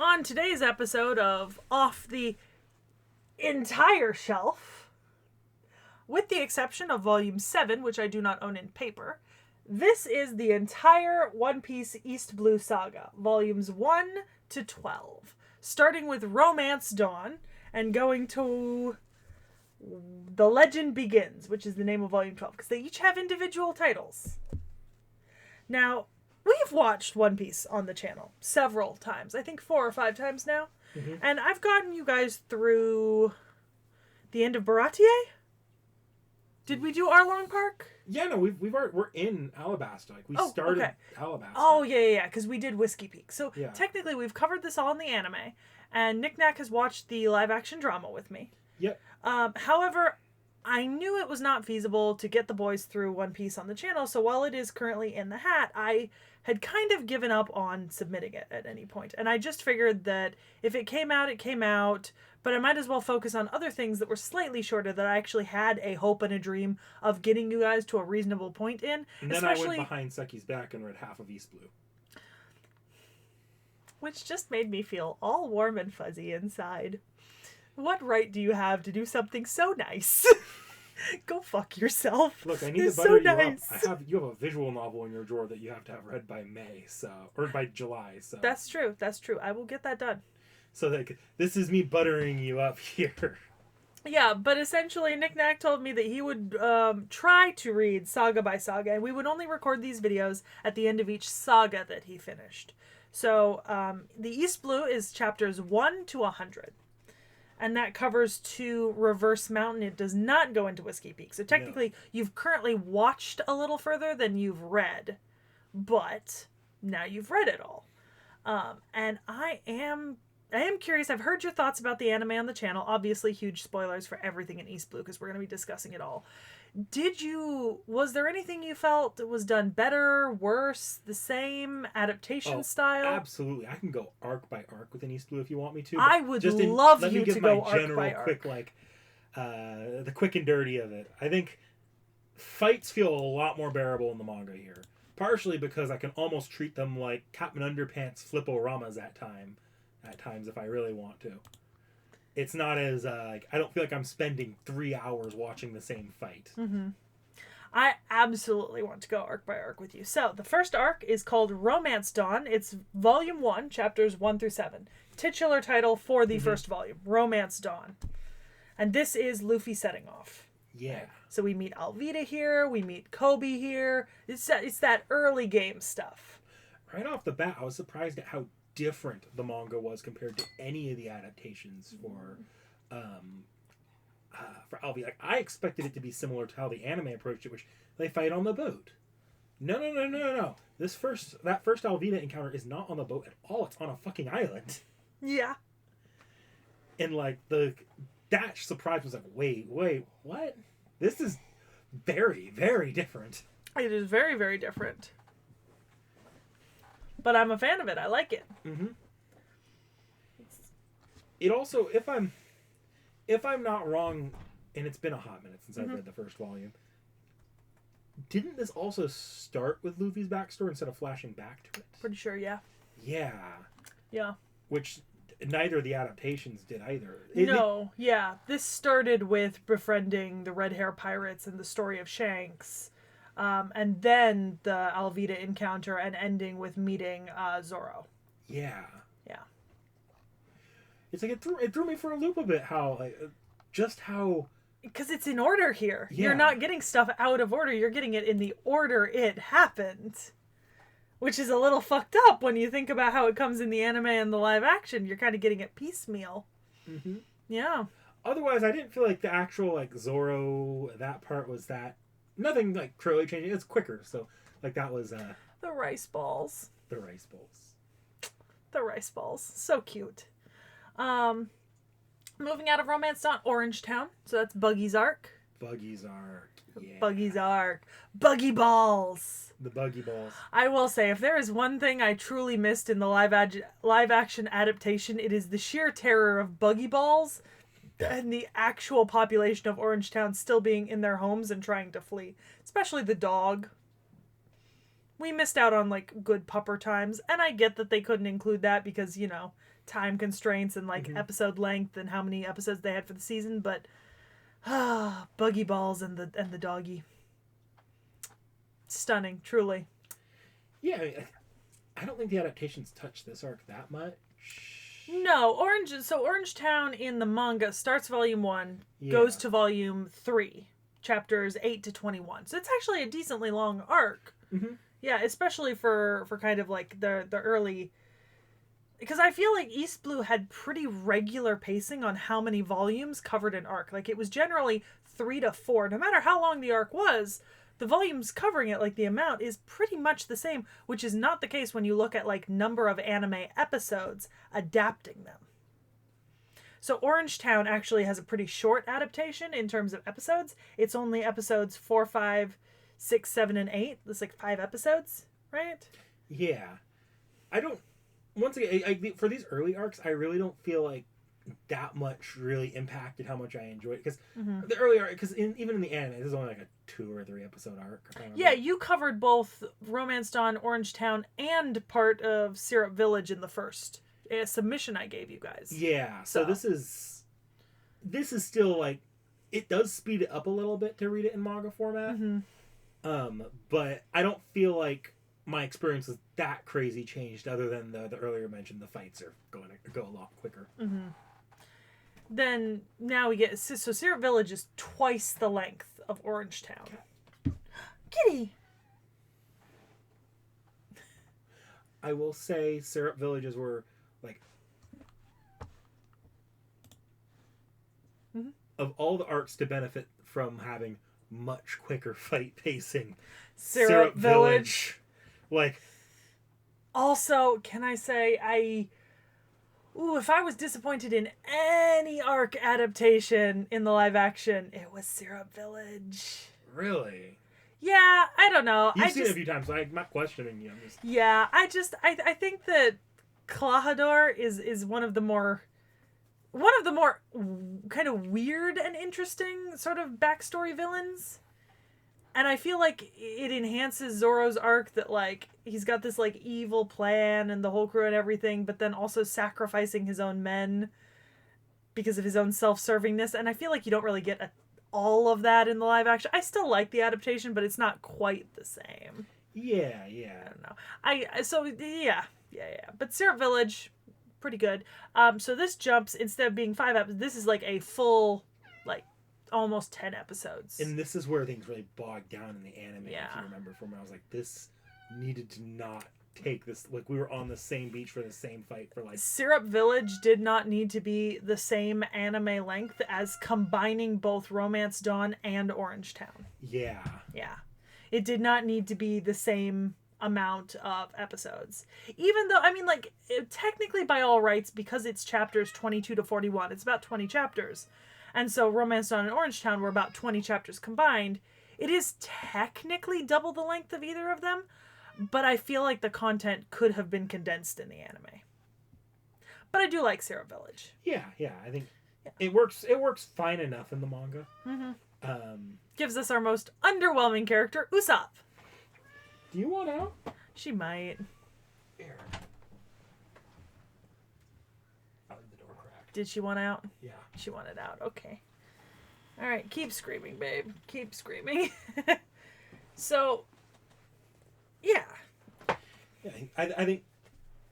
on today's episode of Off the Entire Shelf, with the exception of Volume 7, which I do not own in paper, this is the entire One Piece East Blue Saga, Volumes 1 to 12, starting with Romance Dawn and going to The Legend Begins, which is the name of Volume 12, because they each have individual titles. Now, we've watched One Piece on the channel several times. I think 4 or 5 times now. Mm-hmm. And I've gotten you guys through the end of Baratier. Did we do Arlong Park? Yeah, no, we're in Alabasta. Like, we started Alabasta. Oh, yeah, because we did Whiskey Peak. So, technically, we've covered this all in the anime. And Nick Nack has watched the live-action drama with me. Yep. However, I knew it was not feasible to get the boys through One Piece on the channel, so while it is currently in the hat, I had kind of given up on submitting it at any point. And I just figured that if it came out, it came out, but I might as well focus on other things that were slightly shorter that I actually had a hope and a dream of getting you guys to a reasonable point in. And then I went behind Seki's back and read half of East Blue. Which just made me feel all warm and fuzzy inside. What right do you have to do something so nice? Go fuck yourself. Look, I need to butter you up. You have a visual novel in your drawer that you have to have read by May, or by July. So that's true. I will get that done. So this is me buttering you up here. Yeah, but essentially Nick Nack told me that he would try to read saga by saga, and we would only record these videos at the end of each saga that he finished. So the East Blue is chapters 1 to 100. And that covers to Reverse Mountain. It does not go into Whiskey Peak. So technically, You've currently watched a little further than you've read. But now you've read it all. And I am curious. I've heard your thoughts about the anime on the channel. Obviously, huge spoilers for everything in East Blue because we're going to be discussing it all. Was there anything you felt that was done better, worse, the same, adaptation style? Absolutely. I can go arc by arc within East Blue if you want me to. I would love you to go arc by arc. Quick, the quick and dirty of it. I think fights feel a lot more bearable in the manga here. Partially because I can almost treat them like Captain Underpants flip-o-ramas at times if I really want to. It's not as, I don't feel like I'm spending 3 hours watching the same fight. Mm-hmm. I absolutely want to go arc by arc with you. So, the first arc is called Romance Dawn. It's Volume 1, Chapters 1 through 7. Titular title for the first volume, Romance Dawn. And this is Luffy setting off. Yeah. Right? So we meet Alvida here, we meet Kobe here. It's that early game stuff. Right off the bat, I was surprised at how different the manga was compared to any of the adaptations for Alvi. Like, I expected it to be similar to how the anime approached it, which they fight on the boat. No. That first Alvida encounter is not on the boat at all. It's on a fucking island. Yeah. And that surprise was like, wait, what? This is very, very different. It is very, very different. But I'm a fan of it. I like it. Mm-hmm. It also, if I'm not wrong, and it's been a hot minute since I've read the first volume, didn't this also start with Luffy's backstory instead of flashing back to it? Pretty sure, yeah. Yeah. Yeah. Which neither of the adaptations did either. Yeah. This started with befriending the Red Hair Pirates and the story of Shanks. And then the Alvida encounter and ending with meeting Zoro. Yeah. Yeah. It's like it threw me for a loop a bit how because it's in order here. Yeah. You're not getting stuff out of order. You're getting it in the order it happened. Which is a little fucked up when you think about how it comes in the anime and the live action. You're kind of getting it piecemeal. Mm-hmm. Yeah. Otherwise, I didn't feel like the actual Zoro, that part was that. Nothing truly changing. It's quicker, so that was the rice balls. The rice balls. The rice balls. So cute. Moving out of Romance Dawn, Orange Town. So that's Buggy's arc. Buggy's arc. Yeah. Buggy's arc. Buggy balls. The buggy balls. I will say, if there is one thing I truly missed in the live action adaptation, it is the sheer terror of buggy balls and the actual population of Orange Town still being in their homes and trying to flee. Especially the dog. We missed out on, like, good pupper times, and I get that they couldn't include that because, you know, time constraints and like episode length and how many episodes they had for the season, but Buggy Balls and the doggy. Stunning, truly. Yeah, I don't think the adaptations touch this arc that much. No, Orangetown in the manga starts volume 1, goes to volume 3, chapters 8 to 21. So it's actually a decently long arc. Mm-hmm. Yeah, especially for kind of like the early, because I feel like East Blue had pretty regular pacing on how many volumes covered an arc. Like it was generally 3 to 4, no matter how long the arc was. The volumes covering it, like the amount, is pretty much the same, which is not the case when you look at like number of anime episodes adapting them. So Orangetown actually has a pretty short adaptation in terms of episodes. It's only episodes 4, 5, 6, 7, and 8. It's like 5 episodes, right? Yeah. I don't... Once again, for these early arcs, I really don't feel like that much really impacted how much I enjoyed it. Because the early arc... Because even in the anime, this is only like a 2 or 3 episode arc. Yeah, you covered both Romance Dawn, Orangetown, and part of Syrup Village in the first submission I gave you guys. Yeah, so this is still like... It does speed it up a little bit to read it in manga format. But I don't feel like my experience is that crazy changed, other than the earlier mentioned the fights are going to go a lot quicker. Then now we get, so Syrup Village is twice the length of Orangetown. Kitty. I will say Syrup Villages were like of all the arcs to benefit from having much quicker fight pacing. Syrup Village. Like, also, can I say if I was disappointed in any arc adaptation in the live action, it was Syrup Village. Really? Yeah, I don't know. You've seen it a few times, so I'm not questioning you. I think that Klahadore is one of the more kind of weird and interesting sort of backstory villains. And I feel like it enhances Zoro's arc that, like, he's got this, like, evil plan and the whole crew and everything, but then also sacrificing his own men because of his own self-servingness. And I feel like you don't really get all of that in the live action. I still like the adaptation, but it's not quite the same. Yeah. I don't know. Yeah. But Syrup Village, pretty good. So this jumps, instead of being 5 episodes, this is like a full, like, almost 10 episodes. And this is where things really bogged down in the anime. Yeah. If you remember from when I was like, this needed to not take this, like, we were on the same beach for the same fight for like... Syrup Village did not need to be the same anime length as combining both Romance Dawn and Orangetown. Yeah. It did not need to be the same amount of episodes. Even though, I mean, like, technically by all rights, because it's chapters 22 to 41, it's about 20 chapters. And so Romance Dawn and Orangetown were about 20 chapters combined. It is technically double the length of either of them, but I feel like the content could have been condensed in the anime. But I do like Syrup Village. Yeah. I think it works fine enough in the manga. Gives us our most underwhelming character, Usopp. Do you want out? She might. Here. I'll leave the door cracked. Did she want out? Yeah. She wanted out. Okay. All right. Keep screaming, babe. Keep screaming. So, yeah. I think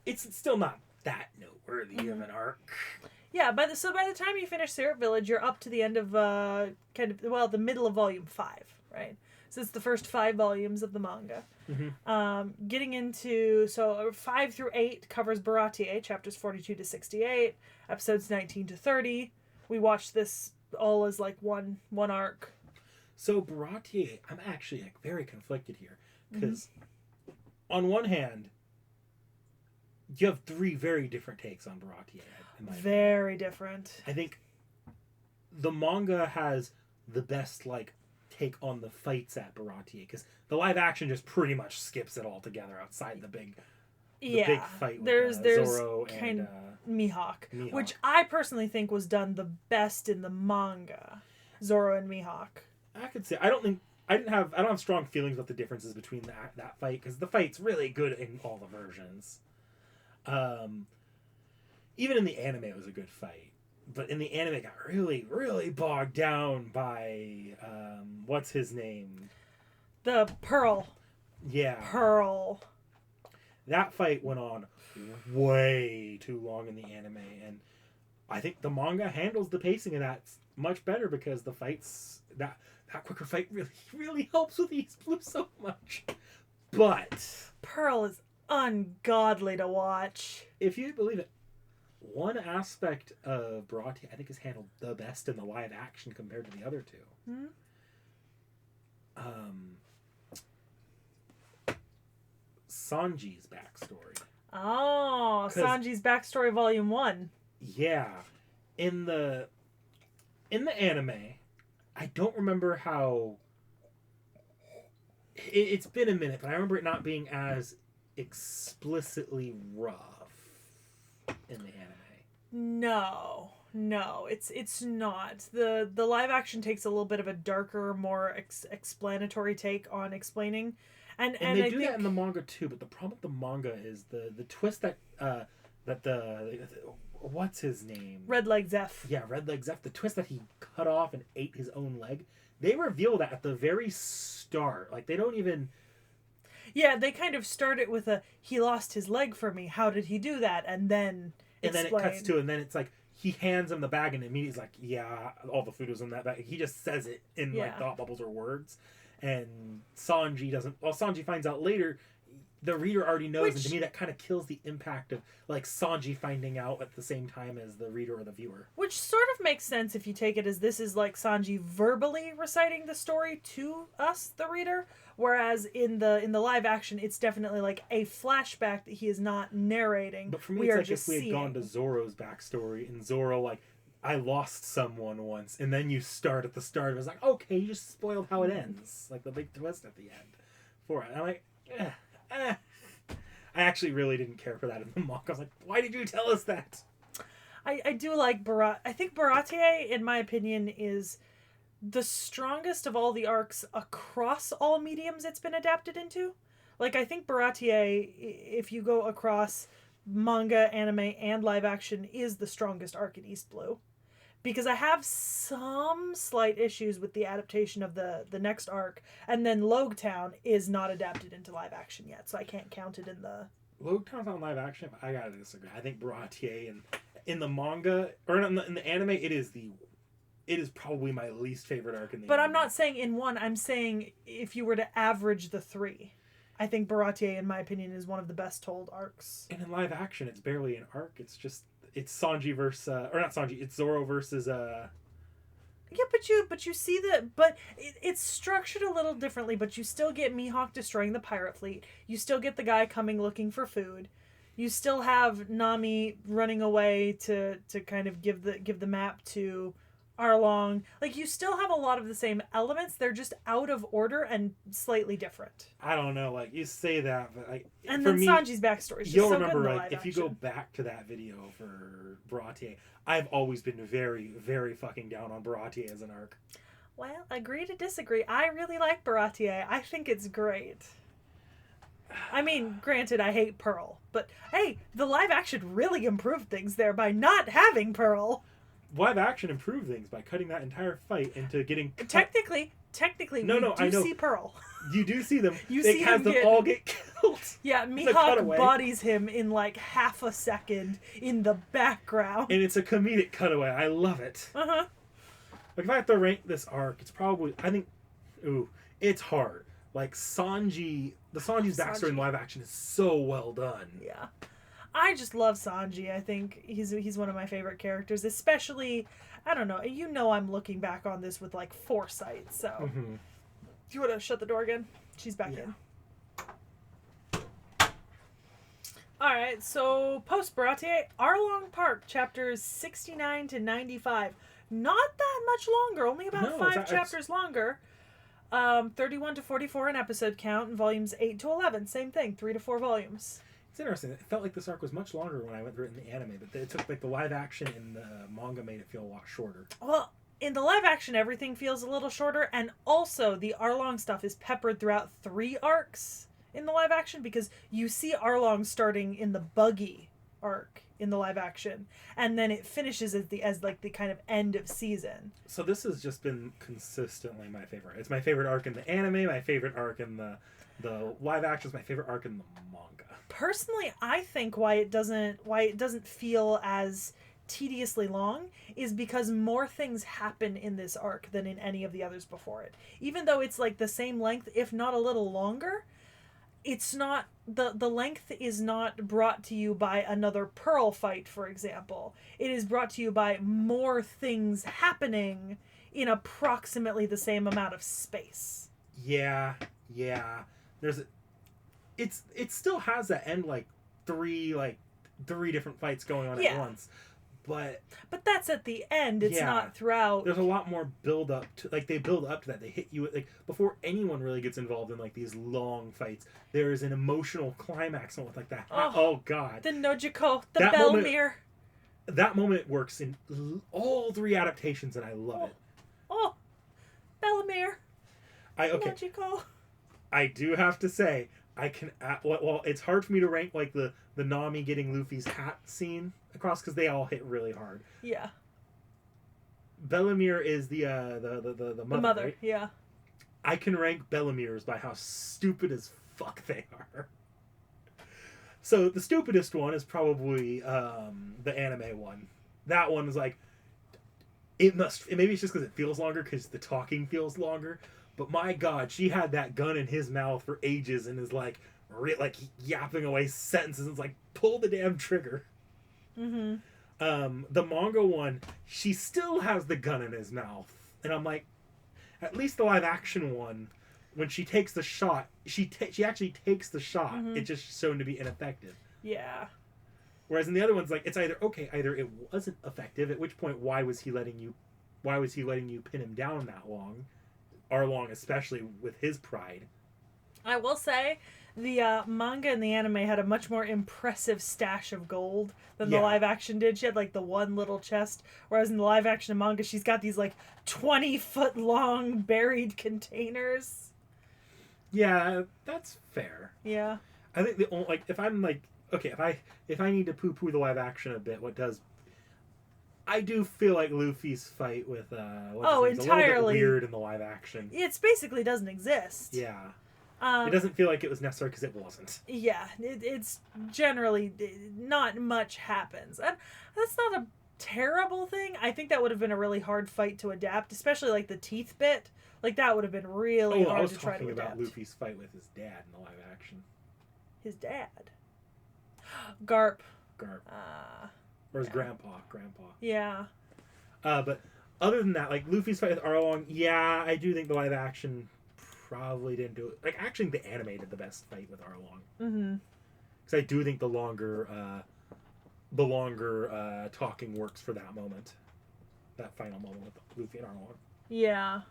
it's still not that noteworthy of an arc. Yeah, by the time you finish Syrup Village, you're up to the end of the middle of volume 5, right? So it's the first 5 volumes of the manga. Getting into 5 through 8 covers Baratie, chapters 42 to 68, episodes 19 to 30. We watched this all as like one arc. So Baratie, I'm actually like very conflicted here because on one hand, you have 3 very different takes on Baratie. Very different. I think the manga has the best like take on the fights at Baratie because the live action just pretty much skips it altogether outside the big fight with Zoro and Mihawk, which I personally think was done the best in the manga. Zoro and Mihawk. I could say I don't have strong feelings about the differences between that fight because the fight's really good in all the versions. even in the anime, it was a good fight. But in the anime, it got really, really bogged down by what's his name? The Pearl. Yeah, Pearl. that fight went on way too long in the anime, and I think the manga handles the pacing of that much better because the fights that quicker fight really, really helps with East Blue so much. But Pearl is ungodly to watch. if you believe it, one aspect of Baratie I think is handled the best in the live action compared to the other two. Hmm? Sanji's backstory. Oh, Sanji's backstory volume 1. Yeah. In the anime, I don't remember how it's been a minute, but I remember it not being as explicitly rough in the anime. No, it's not. The live action takes a little bit of a darker, more explanatory take on explaining, and they I do think that in the manga too. But the problem with the manga is the twist that the what's his name? Red Leg Zeph. Yeah, Red Leg Zeph. The twist that he cut off and ate his own leg. They reveal that at the very start. Like, they don't even... Yeah, they kind of start it with he lost his leg for me. How did he do that? And then then it cuts to, and then it's like, he hands him the bag, and immediately he's like, yeah, all the food was in that bag. He just says it in, like, thought bubbles or words. And Sanji doesn't... Well, Sanji finds out later... The reader already knows, and to me that kind of kills the impact of like Sanji finding out at the same time as the reader or the viewer. Which sort of makes sense if you take it as this is like Sanji verbally reciting the story to us, the reader, whereas in the live action it's definitely like a flashback that he is not narrating. But for me, it's like if we had gone to Zoro's backstory and Zoro like, I lost someone once, and then you start at the start. It was like, okay, you just spoiled how it ends, like the big twist at the end for it. And I'm like, I actually really didn't care for that in the manga. I was like, why did you tell us that? I do like Baratie. I think Baratie, in my opinion, is the strongest of all the arcs across all mediums it's been adapted into. Like, I think Baratie, if you go across manga, anime, and live action, is the strongest arc in East Blue. Because I have some slight issues with the adaptation of the next arc, and then Logetown is not adapted into live action yet, so I can't count it in the... Logetown's on live action, but I gotta disagree. I think Baratie in the manga, or in the anime, it is probably my least favorite arc in the But anime. I'm not saying in one, I'm saying if you were to average the three. I think Baratie, in my opinion, is one of the best told arcs. And in live action, it's barely an arc, it's Sanji versus or not Sanji, it's Zoro versus Yeah, but you see it's structured a little differently, but you still get Mihawk destroying the pirate fleet. You still get the guy coming looking for food. You still have Nami running away to kind of give the map to Arlong. Like, you still have a lot of the same elements. They're just out of order and slightly different. I don't know, like, you say that, but and then Sanji's backstory is just so good in the live action. If you go back to that video for Baratie, I've always been very, very fucking down on Baratie as an arc. Well, agree to disagree. I really like Baratie. I think it's great. I mean, granted, I hate Pearl, but hey, the live action really improved things there by not having Pearl. Live action improved things by cutting that entire fight into getting technically we do see Pearl. You do see them. You see them all get killed. Yeah, Mihawk bodies him in like half a second in the background. And it's a comedic cutaway. I love it. Uh-huh. Like, if I have to rank this arc, it's probably, I think, it's hard. Like, Sanji's backstory in live action is so well done. Yeah. I just love Sanji. I think he's one of my favorite characters, especially, I don't know, I'm looking back on this with like foresight, so. Mm-hmm. Do you want to shut the door again? She's back in. Alright, so post Baratie, Arlong Park, chapters 69 to 95. Not that much longer, only about 5 chapters longer. 31 to 44 in episode count, and volumes 8 to 11. Same thing, 3 to 4 volumes. It's interesting. It felt like this arc was much longer when I went through it in the anime, but it took like the live action and the manga made it feel a lot shorter. Well, in the live action, everything feels a little shorter, and also the Arlong stuff is peppered throughout 3 arcs in the live action, because you see Arlong starting in the buggy arc in the live action, and then it finishes as like the kind of end of season. So this has just been consistently my favorite. It's my favorite arc in the anime, my favorite arc in the live action, is my favorite arc in the manga. Personally, I think why it doesn't feel as tediously long is because more things happen in this arc than in any of the others before it. Even though it's like the same length, if not a little longer, it's not the length is not brought to you by another Pearl fight, for example. It is brought to you by more things happening in approximately the same amount of space. Yeah. There's it still has that end like three different fights going on at once. But that's at the end. It's not throughout. There's a lot more build up to, like, they build up to that. They hit you like before anyone really gets involved in like these long fights. There is an emotional climax with like that. Oh God. The Nojiko, the Belmere. That moment works in all three adaptations, and I love it. Oh, Belmere. Nojiko. I do have to say, well, it's hard for me to rank like the Nami getting Luffy's hat scene across because they all hit really hard. Yeah. Bellemere is the mother. The mother, right? yeah. I can rank Bellemere's by how stupid as fuck they are. So the stupidest one is probably the anime one. That one is like, maybe it's just because it feels longer because the talking feels longer. But my God, she had that gun in his mouth for ages and is like yapping away sentences. It's like, pull the damn trigger. Mm-hmm. The manga one, she still has the gun in his mouth, and I'm like, at least the live action one, when she takes the shot, she actually takes the shot. Mm-hmm. It's just shown to be ineffective. Yeah. Whereas in the other ones, like, it's either it wasn't effective, at which point why was he letting you pin him down that long? Arlong, especially with his pride. I will say, the manga and the anime had a much more impressive stash of gold than the live action did. She had like the one little chest, whereas in the live action and manga, she's got these like 20-foot long buried containers. Yeah, that's fair. Yeah. I think the only, like, if I'm like, okay, if I need to poo-poo the live action a bit, I do feel like Luffy's fight with entirely a little bit weird in the live action. It basically doesn't exist. Yeah. It doesn't feel like it was necessary because it wasn't. Yeah, it's generally not much happens. And that's not a terrible thing. I think that would have been a really hard fight to adapt, especially like the teeth bit. Like that would have been really hard to try to adapt. I was talking about Luffy's fight with his dad in the live action. His dad? Garp. Or his grandpa. Yeah. But other than that, like Luffy's fight with Arlong, yeah, I do think the live action probably didn't do it. Like, actually, the anime did the best fight with Arlong. Mm-hmm. Because I do think the longer talking works for that moment. That final moment with Luffy and Arlong. Yeah.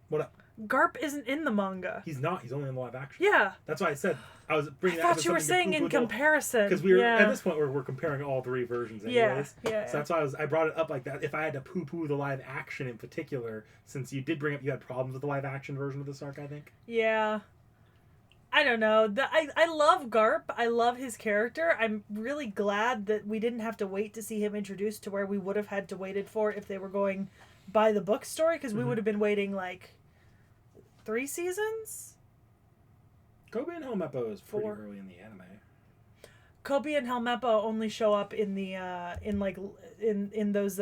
What up? Garp isn't in the manga. He's not. He's only in the live action. Yeah. That's why I said I was bringing. I thought you were saying in comparison. Because we were at this point we're comparing all three versions. Anyways. Yeah. So that's why I brought it up like that. If I had to poo-poo the live action in particular, since you did bring up you had problems with the live action version of this arc, I think. Yeah. I don't know. I love Garp. I love his character. I'm really glad that we didn't have to wait to see him introduced to where we would have had to waited for if they were going by the book story, because we would have been waiting like 3 seasons. Kobe and Helmeppo is pretty early in the anime. Kobe and Helmeppo only show up in the in those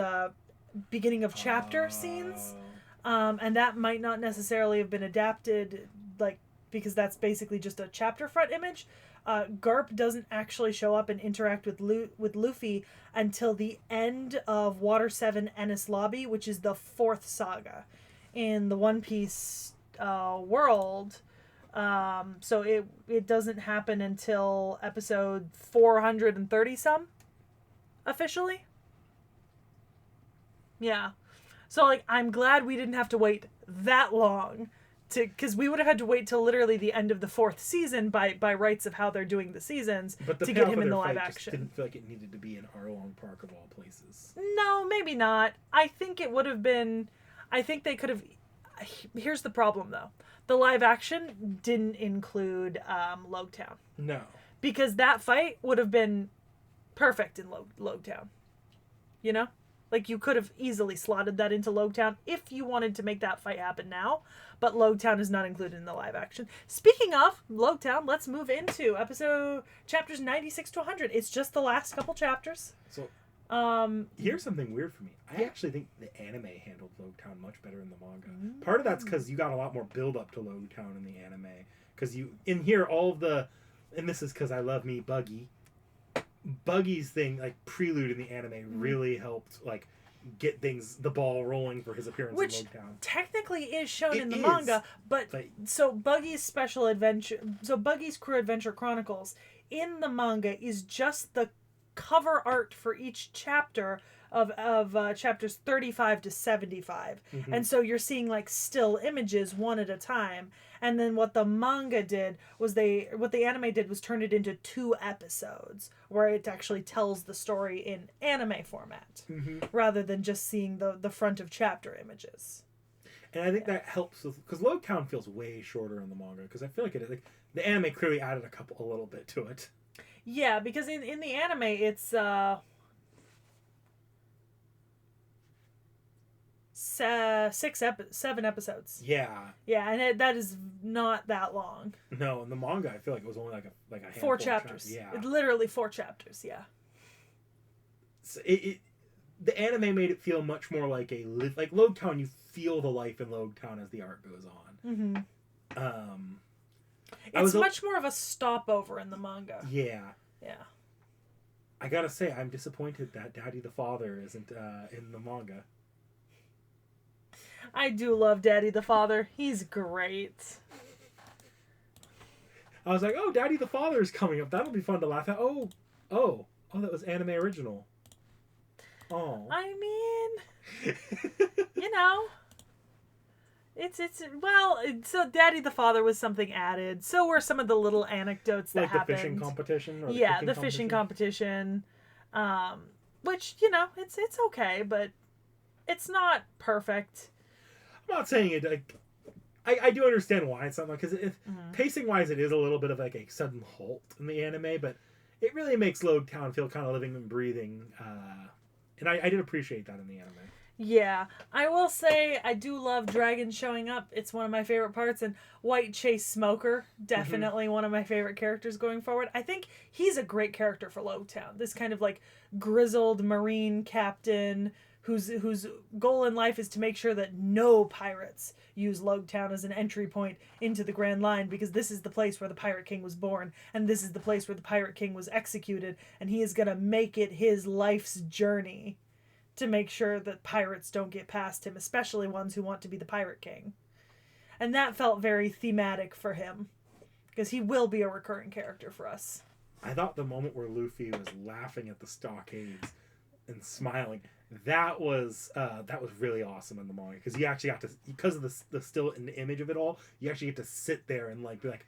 beginning of chapter scenes, and that might not necessarily have been adapted, like, because that's basically just a chapter front image. Garp doesn't actually show up and interact with Luffy until the end of Water 7 Enies Lobby, which is the 4th saga in the One Piece world. So it doesn't happen until episode 430 some officially. Yeah. So like I'm glad we didn't have to wait that long because we would have had to wait till literally the end of the 4th season by rights of how they're doing the seasons to get him in the live action. Didn't feel like it needed to be in Arlong Park of all places. No, maybe not. I think it would have been. I think they could have. Here's the problem, though. The live action didn't include Logtown. No. Because that fight would have been perfect in Logtown. You know? Like, you could have easily slotted that into Logtown if you wanted to make that fight happen now. But Logtown is not included in the live action. Speaking of Logtown, let's move into chapters 96 to 100. It's just the last couple chapters. So, here's something weird for me. I actually think the anime handled Logtown much better in the manga. Part of that's because you got a lot more build up to Logtown in the anime. Because you, in here, all of the, and this is because I love me, Buggy's thing, like, prelude in the anime really helped, like, get the ball rolling for his appearance in Logtown. Technically is shown in the manga, but so Buggy's Special Adventure, so Buggy's Crew Adventure Chronicles in the manga is just the cover art for each chapter of chapters 35 to 75. And so you're seeing like still images one at a time. And then what the manga did was what the anime did was turn it into 2 episodes where it actually tells the story in anime format rather than just seeing the front of chapter images. And I think that helps because Logtown feels way shorter in the manga because I feel like the anime clearly added a little bit to it. Yeah, because in the anime it's 7 episodes. Yeah. Yeah, and that is not that long. No, in the manga, I feel like it was only like a handful 4 chapters. Yeah. Literally 4 chapters. Yeah. So the anime made it feel much more like like Logtown. You feel the life in Logtown as the art goes on. It's much more of a stopover in the manga. Yeah. Yeah. I gotta say, I'm disappointed that Daddy the Father isn't in the manga. I do love Daddy the Father. He's great. I was like, oh, Daddy the Father is coming up. That'll be fun to laugh at. Oh, that was anime original. Oh. I mean, you know, so Daddy the Father was something added. So were some of the little anecdotes that happened. Like the fishing competition? Or the fishing competition. Which, it's okay, but it's not perfect. I'm not saying it. I do understand why it's not because pacing wise, it is a little bit of like a sudden halt in the anime, but it really makes Logtown feel kind of living and breathing, and I did appreciate that in the anime. Yeah, I will say I do love Dragon showing up. It's one of my favorite parts, and White Chase Smoker, definitely one of my favorite characters going forward. I think he's a great character for Logtown. This kind of like grizzled Marine captain whose goal in life is to make sure that no pirates use Logtown as an entry point into the Grand Line, because this is the place where the Pirate King was born, and this is the place where the Pirate King was executed, and he is going to make it his life's journey to make sure that pirates don't get past him, especially ones who want to be the Pirate King. And that felt very thematic for him, because he will be a recurring character for us. I thought the moment where Luffy was laughing at the stockades and smiling, that was really awesome in the manga, because you actually got to, because of the still in the image of it all, you actually get to sit there and like be like,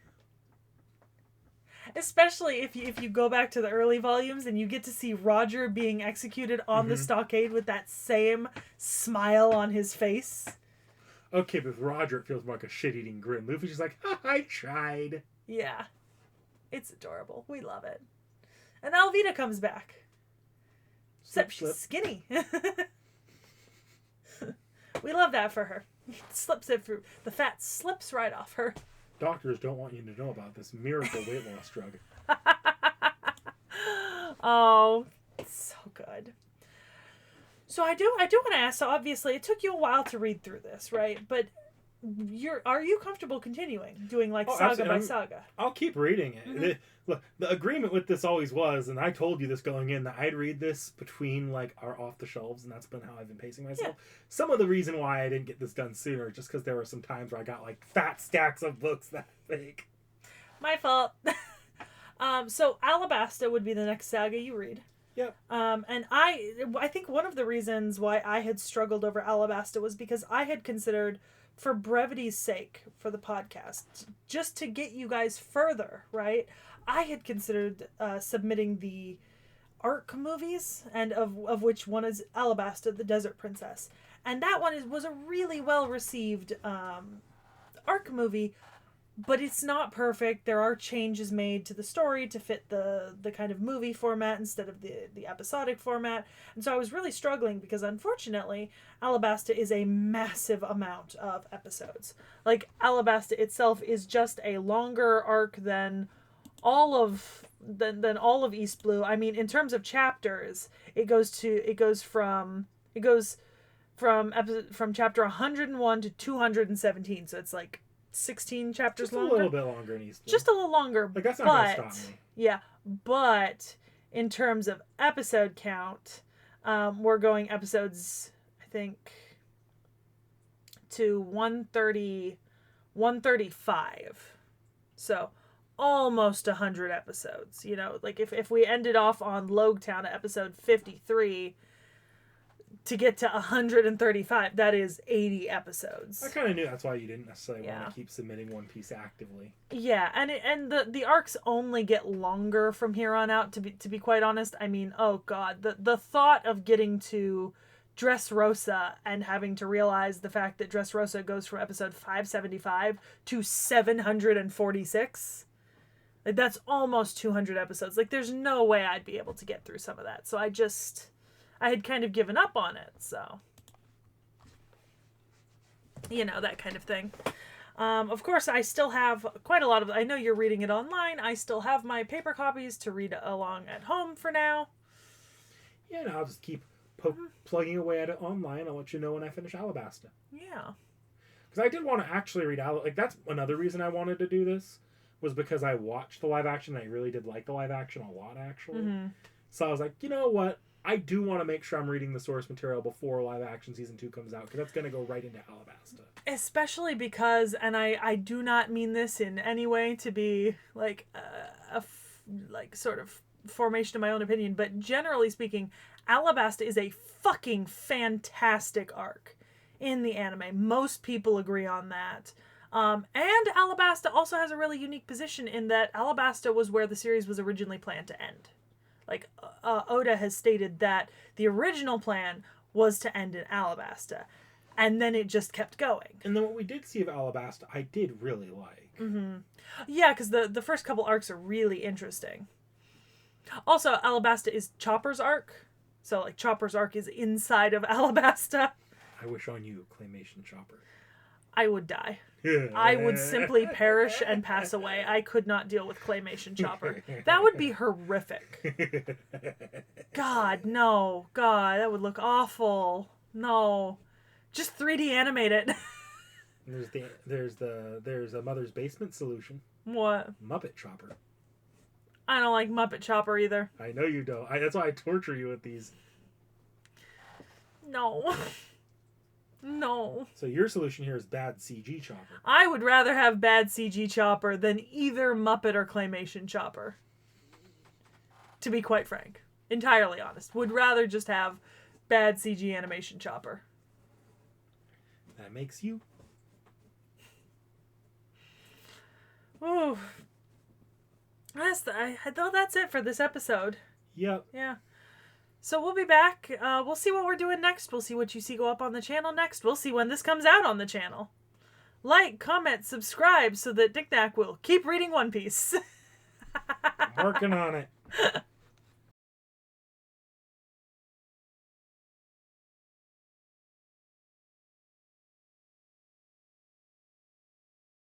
especially if you go back to the early volumes and you get to see Roger being executed on the stockade with that same smile on his face. Okay, but with Roger it feels more like a shit-eating grin. Luffy's just like, I tried. Yeah. It's adorable. We love it. And Alvida comes back. Except she's skinny. We love that for her. Slips it through. The fat slips right off her. Doctors don't want you to know about this miracle weight loss drug. Oh, so good. So I do want to ask. So obviously, it took you a while to read through this, right? But are you comfortable continuing doing like saga by saga? I'll keep reading it. Look, the agreement with this always was, and I told you this going in, that I'd read this between like our off the shelves, and that's been how I've been pacing myself. Yeah. Some of the reason why I didn't get this done sooner, just because there were some times where I got like fat stacks of books that big. My fault. So Alabasta would be the next saga you read. Yep. And I think one of the reasons why I had struggled over Alabasta was because I had considered, for brevity's sake for the podcast, just to get you guys further, right? I had considered submitting the ARC movies, and of which one is Alabasta, the Desert Princess. And that one was a really well received arc movie, but it's not perfect. There are changes made to the story to fit the kind of movie format instead of the episodic format. And so I was really struggling because, unfortunately, Alabasta is a massive amount of episodes. Like, Alabasta itself is just a longer arc than all of East Blue. I mean, in terms of chapters, it goes from chapter 101 to 217. So it's like 16 chapters just longer. A little bit longer in East Blue. Just a little longer. Like, that's not going to stop me. Yeah, but in terms of episode count, we're going episodes, I think, to 135. So almost 100 episodes. You know, like if we ended off on Logetown at episode 53, to get to 135, that is 80 episodes. I kind of knew that's why you didn't necessarily want to keep submitting One Piece actively. Yeah, and the arcs only get longer from here on out, to be quite honest. I mean, oh god, the thought of getting to Dressrosa and having to realize the fact that Dressrosa goes from episode 575 to 746, like, that's almost 200 episodes. Like, there's no way I'd be able to get through some of that. So I had kind of given up on it, so, you know, that kind of thing. Of course, I still have quite a lot of, I know you're reading it online, I still have my paper copies to read along at home for now. Yeah, and I'll just keep plugging away at it online. I'll let you know when I finish Alabasta. Yeah. Because I did want to actually read like, that's another reason I wanted to do this, was because I watched the live action, and I really did like the live action a lot, actually. Mm-hmm. So I was like, you know what? I do want to make sure I'm reading the source material before live action season 2 comes out, because that's going to go right into Alabasta. Especially because, and I do not mean this in any way to be like like sort of formation of my own opinion, but generally speaking, Alabasta is a fucking fantastic arc in the anime. Most people agree on that. And Alabasta also has a really unique position in that Alabasta was where the series was originally planned to end. Like, Oda has stated that the original plan was to end in Alabasta, and then it just kept going. And then what we did see of Alabasta, I did really like. Mm-hmm. Yeah, because the first couple arcs are really interesting. Also, Alabasta is Chopper's arc, so, like, Chopper's arc is inside of Alabasta. I wish on you, Claymation Chopper. I would die. I would simply perish and pass away. I could not deal with Claymation Chopper. That would be horrific. God, no. God, that would look awful. No. Just 3D animate it. There's a Mother's Basement solution. What? Muppet Chopper. I don't like Muppet Chopper either. I know you don't. That's why I torture you with these. No. No. So your solution here is bad CG Chopper. I would rather have bad CG Chopper than either Muppet or Claymation Chopper. To be quite frank. Entirely honest. Would rather just have bad CG animation Chopper. That makes you. Ooh. That's it for this episode. Yep. Yeah. So we'll be back. We'll see what we're doing next. We'll see what you see go up on the channel next. We'll see when this comes out on the channel. Like, comment, subscribe so that Dick Knack will keep reading One Piece. Working on it.